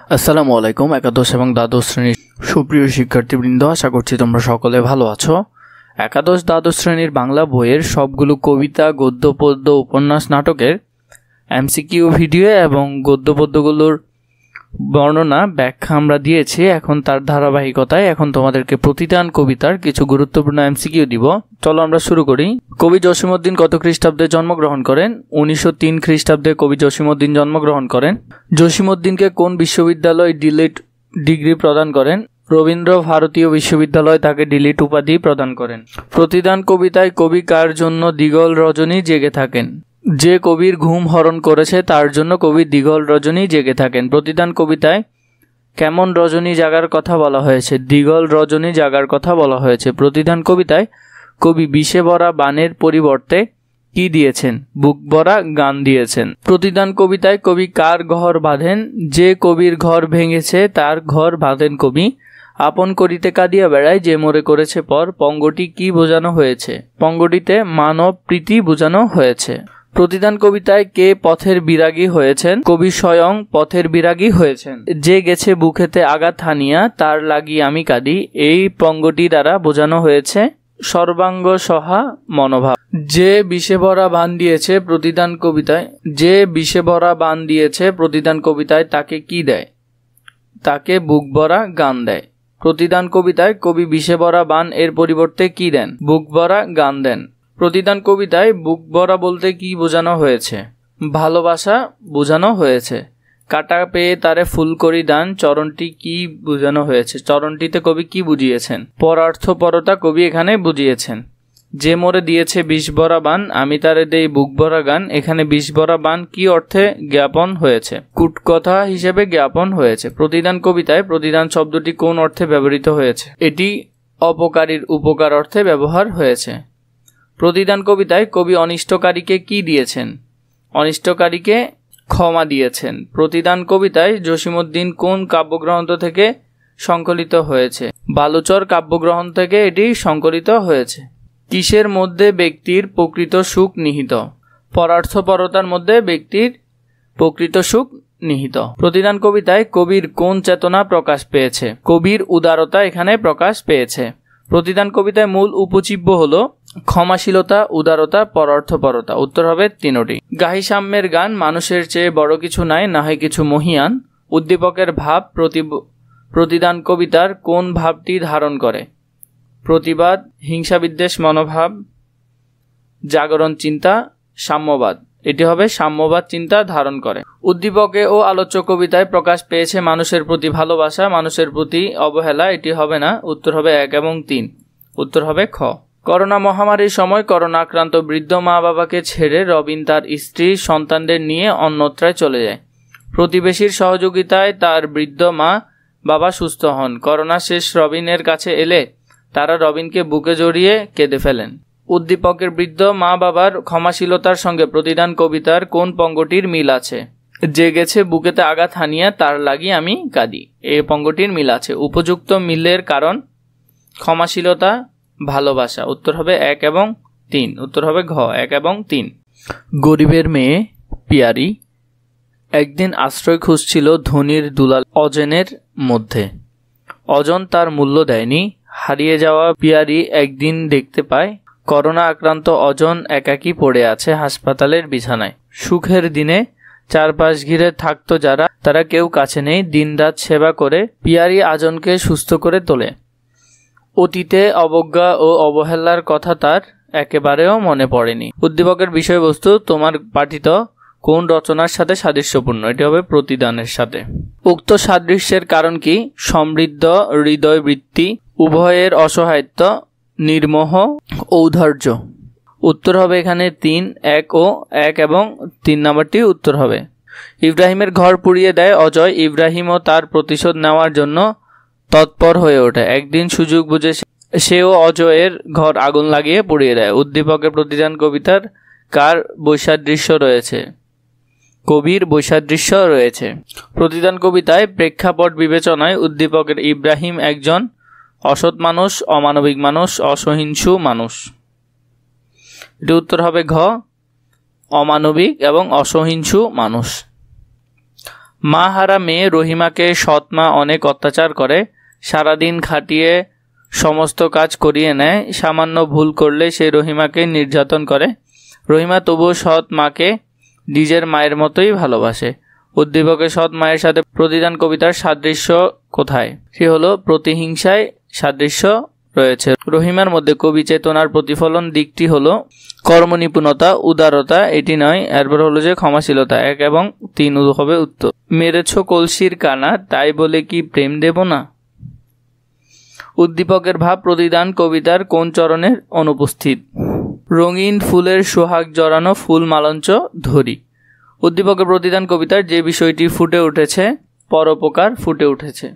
আসসালামু আলাইকুম। একাদশ এবং দ্বাদশ শ্রেণীর সুপ্রিয় শিক্ষার্থীবৃন্দ, আশা করছি তোমরা সকলে ভালো আছো। একাদশ দ্বাদশ শ্রেণীর বাংলা বইয়ের সবগুলো কবিতা, গদ্য, পদ্য, উপন্যাস, নাটকের এমসিকিউ ভিডিও এবং গদ্য পদ্যগুলোর বর্ণনা ব্যাখ্যা আমরা দিয়েছি। এখন তার ধারাবাহিকতায় এখন তোমাদেরকে প্রতিদান কবিতার কিছু গুরুত্বপূর্ণ এমসিকিউ দিব। চলো আমরা শুরু করি। কবি জসীমউদ্দীন কত খ্রিস্টাব্দে জন্মগ্রহণ করেন? 1903 খ্রিস্টাব্দে কবি জসীমউদ্দীন জন্মগ্রহণ করেন। জসীমউদ্দীনকে কোন বিশ্ববিদ্যালয় ডিলিট ডিগ্রি প্রদান করেন? রবীন্দ্র ভারতীয় বিশ্ববিদ্যালয় তাকে ডিলিট উপাধি প্রদান করেন। প্রতিদান কবিতায় কবি কার জন্য দিগল রজনী জেগে থাকেন? যে কবির ঘুম হরণ করেছে তার জন্য কবি দিগল রজনী জেগে থাকেন। প্রতিদান কবিতায় কেমন রজনী জাগার কথা বলা হয়েছে? দিগল রজনী জাগার কথা বলা হয়েছে। প্রতিদান কবিতায় কবি বিষে ভরা বানের পরিবর্তে কি দিয়েছেন? বুক ভরা গান দিয়েছেন। প্রতিদান কবিতায় কবি কার ঘর বাঁধেন? যে কবির ঘর ভেঙেছে তার ঘর বাঁধেন কবি। আপন করিতে কাঁদিয়া বেড়ায় যে মোরে করেছে পর। পঙ্গটি কি বোঝানো হয়েছে? পঙ্গটিতে মানব প্রীতি বোঝানো হয়েছে। প্রতিদান কবিতায় কে পথের বিরাগী হয়েছেন? কবি স্বয়ং পথের বিরাগী হয়েছেন। যে গেছে বুকেতে আঘাত হানিয়া তার লাগি আমি কাঁদি, এই পঙ্গটি দ্বারা বোঝানো হয়েছে সর্বাঙ্গ সহা মনোভাব। যে বিষে ভরা বান দিয়েছে প্রতিদান কবিতায়, যে বিষে ভরা বান দিয়েছে প্রতিদান কবিতায় তাকে কি দেয়? তাকে বুক ভরা গান দেয়। প্রতিদান কবিতায় কবি বিষে ভরা বান এর পরিবর্তে কি দেন? বুক ভরা গান দেন। প্রতিদান কবিতায় বুক ভরা বলতে কি বোঝানো হয়েছে? ভালোবাসা বোঝানো হয়েছে। কাটা পেয়ে তারে ফুল করি দান, চরণটি কি বোঝানো হয়েছে? চরণটিতে কবি কি বুঝিয়েছেন? পরার্থপরতা কবি এখানে বুঝিয়েছেন। যে মোরে দিয়েছে বিষ ভরা বান আমি তারে দেই বুক ভরা গান, এখানে বিষ ভরা বান কি অর্থে জ্ঞাপন হয়েছে? কূটকথা হিসেবে জ্ঞাপন হয়েছে। প্রতিদান কবিতায় প্রতিদান শব্দটি কোন অর্থে ব্যবহৃত হয়েছে? এটি অপকারীর উপকার অর্থে ব্যবহার হয়েছে। প্রতিদান কবিতায় কবি অনিষ্টকারীকে কি দিয়েছেন? অনিষ্টকারীকে ক্ষমা দিয়েছেন। প্রতিদান কবিতায় জসীমউদ্দীন কোন কাব্যগ্রন্থ থেকে সংকলিত হয়েছে? বালুচর কাব্যগ্রন্থ থেকে এটি সংকলিত হয়েছে। কিসের মধ্যে ব্যক্তির প্রকৃত সুখ নিহিত? পরার্থপরতার মধ্যে ব্যক্তির প্রকৃত সুখ নিহিত। প্রতিদান কবিতায় কবির কোন চেতনা প্রকাশ পেয়েছে? কবির উদারতা এখানে প্রকাশ পেয়েছে। প্রতিদান কবিতায় মূল উপজীব্য হলো ক্ষমাশীলতা, উদারতা, পরার্থপরতা। উত্তর হবে তিনটি। গাহি সাম্যের গান মানুষের চেয়ে বড় কিছু নাই, না হয় কিছু মহিয়ান। উদ্দীপকের ভাব প্রতিদান কবিতার কোন ভাবটি ধারণ করে? প্রতিবাদ, হিংসা বিদ্বেষ মনোভাব, জাগরণ চিন্তা, সাম্যবাদ। এটি হবে সাম্যবাদ চিন্তা ধারণ করে। উদ্দীপকে ও আলোচ্য কবিতায় প্রকাশ পেয়েছে মানুষের প্রতি ভালোবাসা, মানুষের প্রতি অবহেলা। এটি হবে না। উত্তর হবে 1 এবং 3। উত্তর হবে খ। করোনা মহামারীর সময় করোনা আক্রান্ত বৃদ্ধ মা বাবাকে ছেড়ে রবিন তার স্ত্রী সন্তানদের নিয়ে অন্যত্রায় চলে যায়। প্রতিবেশীর সহযোগিতায় তার বৃদ্ধ মা বাবা সুস্থ হন। করোনা শেষ রবিনের কাছে এলে তারা রবিনকে বুকে জড়িয়ে কেঁদে ফেলেন। উদ্দীপকের বৃদ্ধ মা বাবার ক্ষমাশীলতার সঙ্গে প্রতিদান কবিতার কোন পঙ্গটির মিল আছে? যে গেছে বুকেতে আঘাত হানিয়া তার লাগি আমি কাঁদি, এই পঙ্গটির মিল আছে। উপযুক্ত মিলের কারণ ক্ষমাশীলতা, ভালোবাসা। উত্তর হবে 1 এবং 3। উত্তর হবে ঘ, 1 এবং 3। গরিবের মেয়ে পিয়ারি একদিন আশ্রয় খুঁজছিল ধনীর দুলাল অজনের মধ্যে। অজন তার মূল্য দেয়নি। হারিয়ে যাওয়া পিয়ারি একদিন দেখতে পায় করোনা আক্রান্ত অজন একাকী পড়ে আছে হাসপাতালের বিছানায়। সুখের দিনে চারপাশ ঘিরে থাকতো যারা, তারা কেউ কাছে নেই। দিনরাত সেবা করে পিয়ারি আজনকে সুস্থ করে তোলে। অতীতে অবজ্ঞা ও অবহেলার কথা তার একেবারেও মনে পড়েনি। উদ্দীপকের বিষয়বস্তু তোমার পাঠিত কোন রচনার সাথে সাদৃশ্যপূর্ণ? এটি হবে প্রতিদানের সাথে। উক্ত সাদৃশ্যের কারণ কি? সমৃদ্ধ হৃদয় বৃত্তি, উভয়ের অসহায়ত্ব, নির্মোহ ঔদার্য। উত্তর হবে এখানে 3, 1 এবং 3 নম্বরটি উত্তর হবে। ইব্রাহিমের ঘর পুড়িয়ে দেয় অজয়। ইব্রাহিমও তার প্রতিশোধ নেওয়ার জন্য তৎপর হয়ে ওঠে। একদিন সুযোগ বুঝে সেও অজয়ের ঘর আগুন লাগিয়ে পুড়িয়ে দেয়। উদ্দীপকের প্রতিদান কবিতার কার বৈসাদৃশ্য রয়েছে? কবির বৈসাদৃশ্য রয়েছে। প্রতিদান কবিতায় প্রেক্ষাপট বিবেচনায় উদ্দীপকের ইব্রাহিম একজন অসৎ মানুষ, অমানবিক মানুষ, অসহিষ্ণু মানুষ। এটি উত্তর হবে ঘ, অমানবিক এবং অসহিষ্ণু মানুষ। মা হারা মেয়ে রহিমাকে সৎ মা অনেক অত্যাচার করে, সারাদিন খাটিয়ে সমস্ত কাজ করিয়ে নেয়, সামান্য ভুল করলে সে রহিমাকে নির্যাতন করে। রহিমা তবুও সৎ মাকে নিজের মায়ের মতোই ভালোবাসে। উদ্দীপকের সৎ মায়ের সাথে প্রতিদান কবিতার সাদৃশ্য কোথায়? সে হলো প্রতিহিংসায় সাদৃশ্য রয়েছে। রহিমার মধ্যে কবি চেতনার প্রতিফলন দিকটি হলো কর্মনিপুণতা, উদারতা, এটি নয়। এরপর হলো যে ক্ষমাশীলতা। 1 এবং 3 হবে উত্তর। মেরেছ কলসির কানা, তাই বলে কি প্রেম দেব না? উদ্দীপকের ভাব প্রতিদান কবিতার কোন চরণের অনুপস্থিত? রঙিন ফুলের সোহাগ জড়ানো ফুল মালঞ্চ ধরি। উদ্দীপকের প্রতিদান কবিতার যে বিষয়টি ফুটে উঠেছে, পরোপকার ফুটে উঠেছে।